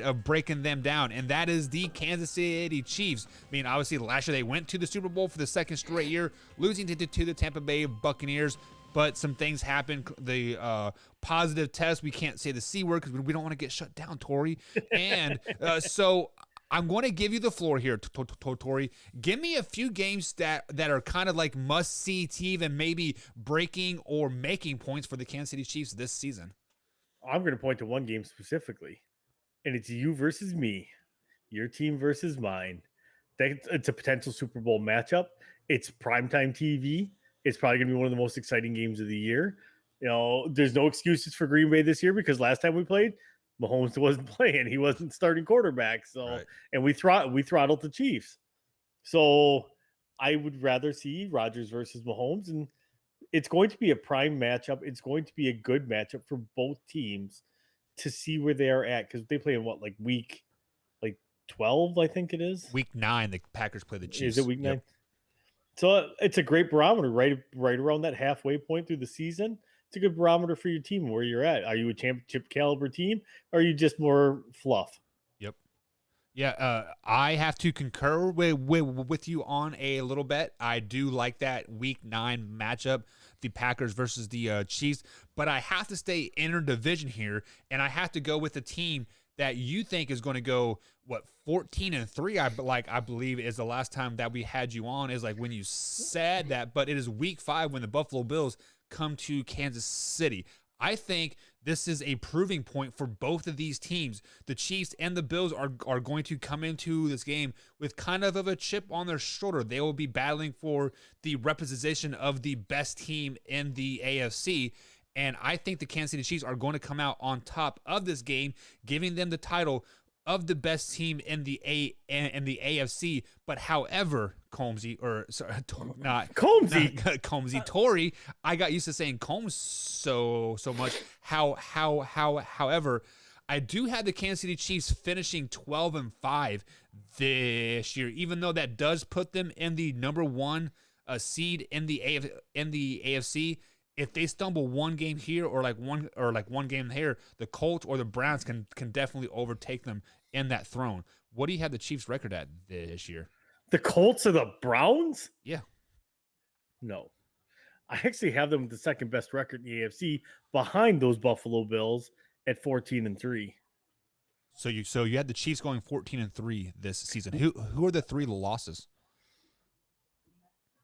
of breaking them down, and that is the Kansas City Chiefs. I mean, obviously, last year they went to the Super Bowl for the second straight year, losing to the Tampa Bay Buccaneers. But some things happened. The positive test, we can't say the C word because we don't want to get shut down, Tori. And so I'm going to give you the floor here, Tori. Give me a few games that are kind of like must-see TV and maybe breaking or making points for the Kansas City Chiefs this season. I'm going to point to one game specifically, and it's you versus me, your team versus mine. It's a potential Super Bowl matchup. It's primetime TV. It's probably going to be one of the most exciting games of the year. You know, there's no excuses for Green Bay this year because last time we played, Mahomes wasn't playing. He wasn't starting quarterback. So, Right. and we throttled the Chiefs. So I would rather see Rodgers versus Mahomes, and it's going to be a prime matchup. It's going to be a good matchup for both teams to see where they are at because they play in week 12, I think it is. Week 9, the Packers play the Chiefs. Is it week 9? Yep. So it's a great barometer right around that halfway point through the season. It's a good barometer for your team where you're at. Are you a championship caliber team or are you just more fluff? Yep. Yeah, I have to concur with you on a little bit. I do like that week 9 matchup, the Packers versus the Chiefs, but I have to stay interdivision here, and I have to go with the team that you think is going to go 14-3. I believe is the last time that we had you on, is like when you said that, but it is week 5 when the Buffalo Bills come to Kansas City. I think this is a proving point for both of these teams. The Chiefs and the Bills are going to come into this game with kind of a chip on their shoulder. They will be battling for the representation of the best team in the AFC. And I think the Kansas City Chiefs are going to come out on top of this game, giving them the title of the best team in the AFC. But however, Combsy, Tori, I got used to saying Combs so much. However, I do have the Kansas City Chiefs finishing 12-5 this year, even though that does put them in the number 1 seed in the AFC. If they stumble one game here or one game here, the Colts or the Browns can definitely overtake them in that throne. What do you have the Chiefs record at this year? The Colts or the Browns? Yeah. No. I actually have them with the second best record in the AFC behind those Buffalo Bills at 14-3. So you had the Chiefs going 14-3 this season. Who are the 3 losses?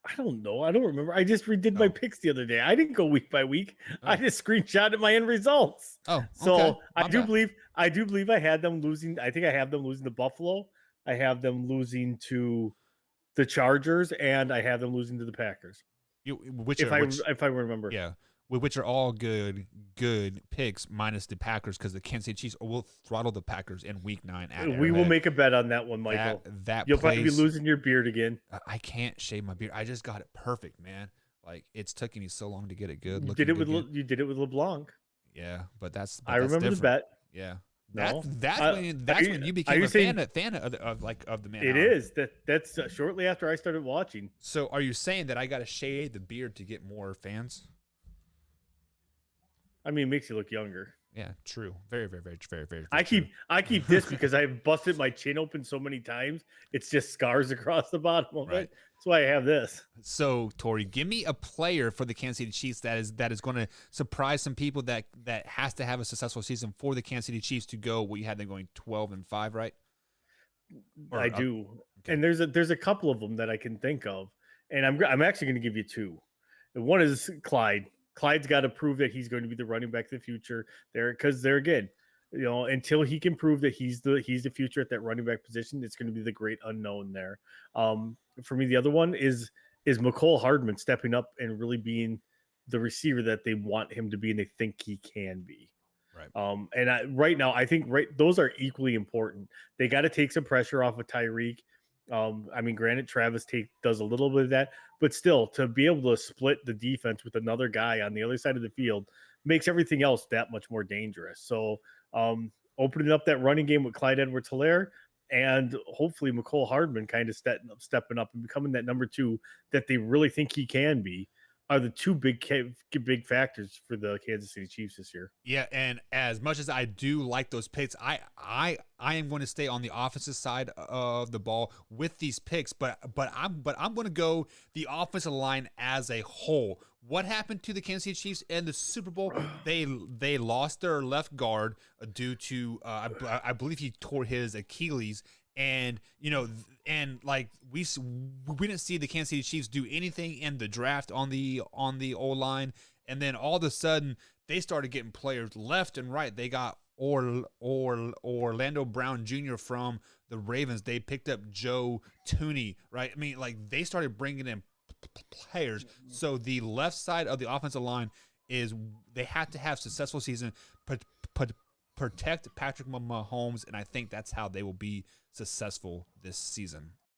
I don't know. I don't remember. I just redid my picks the other day. I didn't go week by week. I just screenshotted my end results. Oh, okay. So I do believe I had them losing. I think I have them losing to Buffalo. I have them losing to the Chargers, and I have them losing to the Packers. If I remember. Yeah. Which are all good picks, minus the Packers, because the Kansas City Chiefs will throttle the Packers in week 9 at Arrowhead. We will make a bet on that one, Michael. You'll probably be losing your beard again. I can't shave my beard. I just got it perfect, man. Like, it's taking me so long to get it good. You did it with LeBlanc. Yeah, but that's I remember the bet. Yeah. No, that's when you became a fan of the man. It is that's shortly after I started watching. So are you saying that I got to shave the beard to get more fans? I mean, it makes you look younger. Yeah, true. Very, very, very, very, very. I keep this because I've busted my chin open so many times. It's just scars across the bottom of it. That's why I have this. So, Tori, give me a player for the Kansas City Chiefs that is going to surprise some people that has to have a successful season for the Kansas City Chiefs to go. Well, you had them going 12-5, right? I do, okay. And there's a couple of them that I can think of, and I'm actually going to give you 2. And one is Clyde. Clyde's got to prove that he's going to be the running back of the future there, because there again, until he can prove that he's the future at that running back position, it's going to be the great unknown there. For me, the other one is Mecole Hardman stepping up and really being the receiver that they want him to be and they think he can be. Right. Right now, I think those are equally important. They got to take some pressure off of Tyreek. I mean, granted, Travis does a little bit of that, but still, to be able to split the defense with another guy on the other side of the field makes everything else that much more dangerous. So, opening up that running game with Clyde Edwards-Helaire and hopefully Mecole Hardman kind of stepping up and becoming that number 2 that they really think he can be. are the two big factors for the Kansas City Chiefs this year. Yeah, and as much as I do like those picks, I am going to stay on the offensive side of the ball with these picks, but I'm going to go the offensive line as a whole. What happened to the Kansas City Chiefs in the Super Bowl? They lost their left guard due to I believe he tore his Achilles. And and like we didn't see the Kansas City Chiefs do anything in the draft on the O line, and then all of a sudden they started getting players left and right. They got Orlando Brown Jr. from the Ravens. They picked up Joe Thuney, right? I mean, like they started bringing in players. So the left side of the offensive line is they have to have successful season, protect Patrick Mahomes, and I think that's how they will be successful this season.